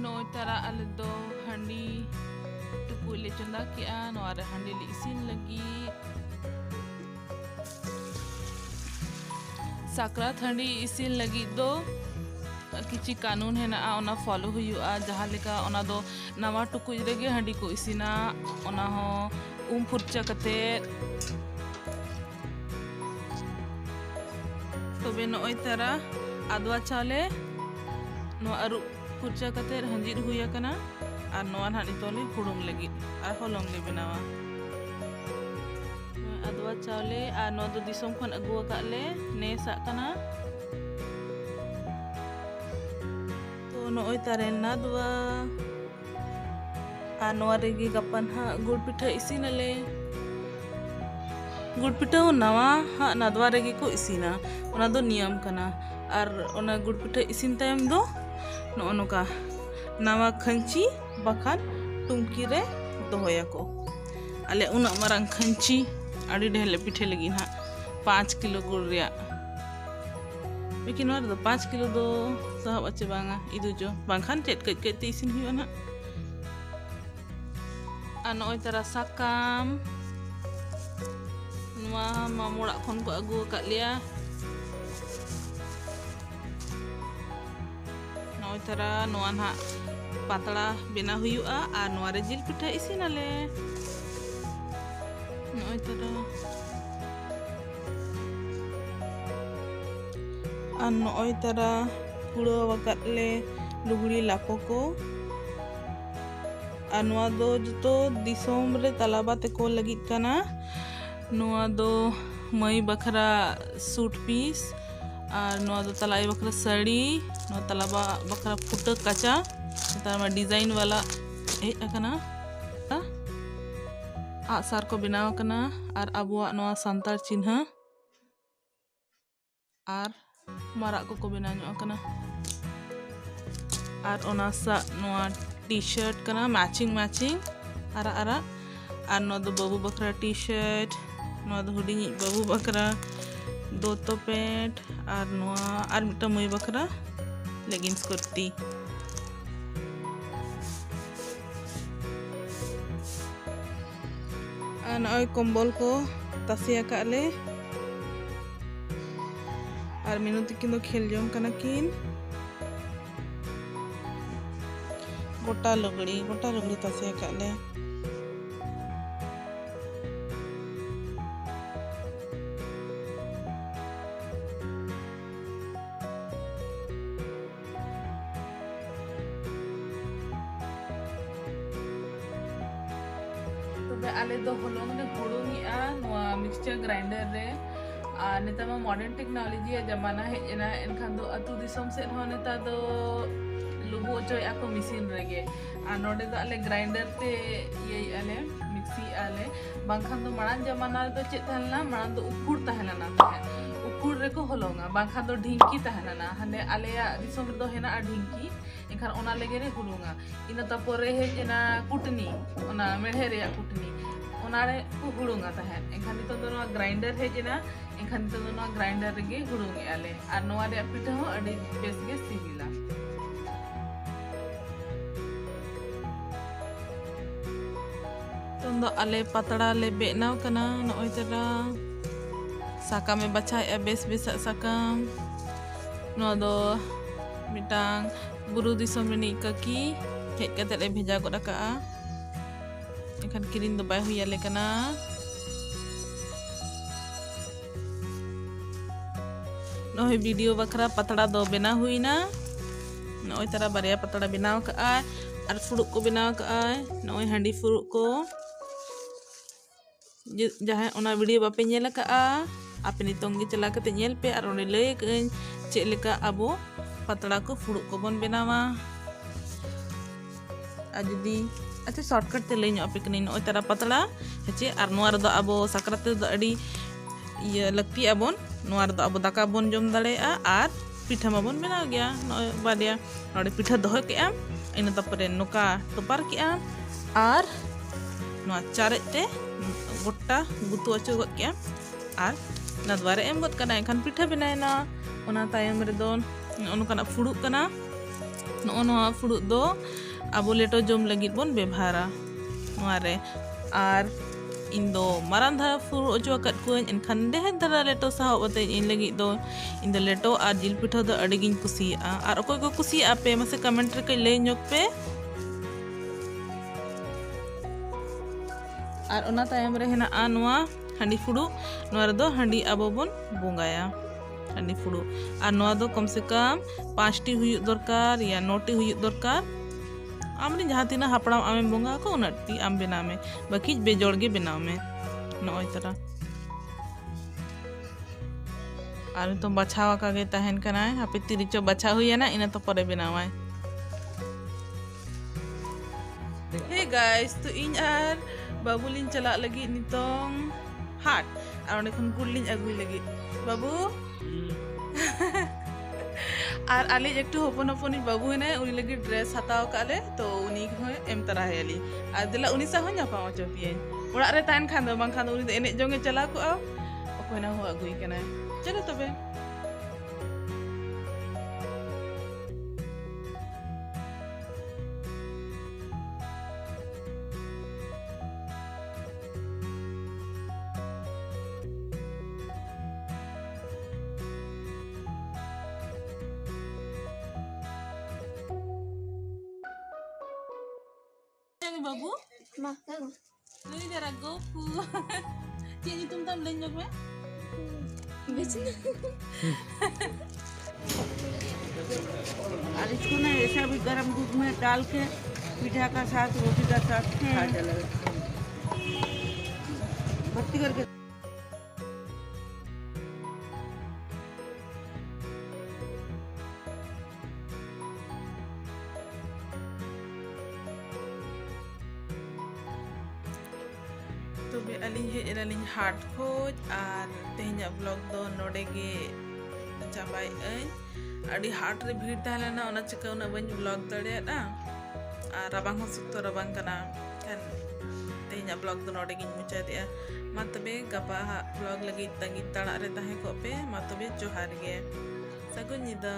Noi tara ale do handi tuku le chonda kia no are handi le isin lagi sakrat handi isin lagi do किसी कानून है ना ओना follow हुआ जहाँ लेका ओना दो नवा टुकुज रेगे हंडी को इसीना ओना हो फुर्चा कते तबे नोय तारा आदवा चाले नो अरु फुर्चा कते हंजिर हुया कना और नोआ ना नितोले हुड़ुंग लगी और होलोंग ले बनावा आदवा चाले और नो दो दिसोम खन अगुआ काले ने सा कना नोय तारे नादवा आ नोआ रेगी गपन हा गुड़ पिठा इसीनले गुड़ पिठा नवा हा नादवा रेगी को इसीना ओना दो नियम कना और ओना गुड़ पिठा इसीन तायम दो नो नोका नवा खंची बखान टुंकी रे दोहोया को अले उना मरंग खंची आड़ी ढेले पिठे लगी हा 5 किलो गुड़ रिया लेकिन वार दो 5 किलो दो साहब अच्छे बांगा इदु जो बांखान चेट कट कट इसिन हुआ ना अन ओय तरा साकाम नुआ मामोड़ा खन को अगु का लिया नोय तरा नुआ ना पातला बेना हुआ आ नुआ रे जिल पिठा इसिन आले नोय तरा नोय तारा पुड़ा वकात ले लुगड़ी लापो को अनुआ दो जो दिसोम रे तलाबा ते को लगित कना नुआ दो मई बखरा सूट पीस और नुआ दो तलाई बखरा साड़ी नुआ तलाबा बखरा फुट कचा तार में डिजाइन वाला ए कना आसार को बनाव कना और अबुआ नुआ संथाल चिन्ह और मारा को बना कना और ओना सा नोआ टी शर्ट कना मैचिंग मैचिंग आरा आरा और नो दो बाबू बकरा टी शर्ट नो दो हुडिंग बाबू बकरा दोतो पैंट और नोआ और मिटा मुई बकरा लेगिंग्स कुर्ती और नोय कंबल को तसिया काले और मिनु तिकिन दो खेल जों कना किन गोटा लुगड़ी तसे काले तबे आले दो होलोंग ने हुड़ुंगिया नोआ मिक्सचर ग्राइंडर रे नेता में मॉडर्न टेक्नोलॉजी जमाना है ना इनखान दो अतु दिसोम से हो नेता दो लुबो चोय आको मशीन रेगे आ नोडे दो आले ग्राइंडर ते ये आले मिक्सी आले बांखान दो मरान जमाना दो चेत तहलना मरान दो उखुड़ तहलना उखुड़ रे को होलोंगा बांखान दो ढिंकी तहलना हने आलेया दिसोम दो हेना आ ढिंकी इनखान ओना लेगे रे हुड़ुंगा इना तपोरे हे एना कुटनी ओना मेढे रे कुटनी ओनारे को हुड़ुंगा तहन इनखान तो दोनो ग्राइंडर हे जेना इनखान तो दोनो ग्राइंडर रेगे हुड़ुंगे आले और नोआ रे पिठा हो अडी बेस गे सिबिला तो आले पतड़ा ले बेनाव कना नोय तरा साका में बचा बेस बेस साकाम नो दो मिटांग बुरु दिसोम रे ककी हेज कते ले भेजा गोदा का इनखान किरिन दो बाय हुया ले कना नोय वीडियो बखरा पतड़ा दो बेना हुईना नोय तरा बारिया पतड़ा बनाव का और फुड़ुक को बनाव का नोय हांडी फुड़ुक को जहाँ ओना वीडियो बापे नेल का आपे नितोंग गे चला कते नेल पे और ओने लय कइन चेक लेका अबो पतड़ा को फुड़ुक को बन बनावा आ जुदी अच्छा शॉर्टकट ते लय नो पे कनी नोय तरा पतड़ा हेचे और नोआ रे दो अबो साकरात दो अडी ये लगती अबोन नोआर दो अब दाका बन जम दाड़ेया और पिठा माबन बनाव गया नोय बादिया नोडे पिठा दोहो के आम इन तपरे नोका टोपार के आम और नोआ चारे ते गोटा गुतु अचो गद के और नदवारे एम गद कना एखान पिठा बनायना ओना तायम रे दो ओनकाना फुड़ुक कना noa furut do abo leto jom lagit bon bebhara noare ar indo marang dhara furut ojo akat kuñ enkan deh dhara leto sahop ate in lagit do indo leto ar jil pitho do adigin kusi ar okoy ko kusi ape mase comment re kai lay nyok pe ar ona tayam re hena noa handi furu noa do handi abo bon bongaya handi furu ar noa do kom se kam 5 T huyuk dorkar ya 9 T huyuk dorkar amni jahan tina hapram ame bonga ko unati am bena me baki bejor ge bena me noy tara ar to bachawa ka ge tahen kana hape tiricho bacha huyana ina to pore benawai. Hey guys, to in ar babulin chalak lagi nitong hat ar one khon gulin agui lagi babu আর আলি একটু হপন হপনি বাবু হেনে উনি লাগি dress হাতাও কালে তো উনি হয় M তারা হেলি আর দিলা উনি সা হnya pa ocho pien orak re tan khan do bang khan uনি enek jong e chala ko okoi na ho agui kana chalo tobe babu Ma, Sagun. Ini darah goku. Jadi तुम तम लेंजोग में? बेचना। और इसको ना ऐसा भी गरम दूध में डाल के मीठा का साथ रोटी का साथ खा चला भर्ती करके Tobe aling he aling hard coach ar tehnya vlog do node ge chabai ein adi hard re bhid thalena ona chika una ban vlog tade da ar rabang hosukto rabang kana kan tehnya vlog do node ge mucha dia matabe gapa vlog lagi tangi tana re tahe ko pe matabe johar ge sagun nida.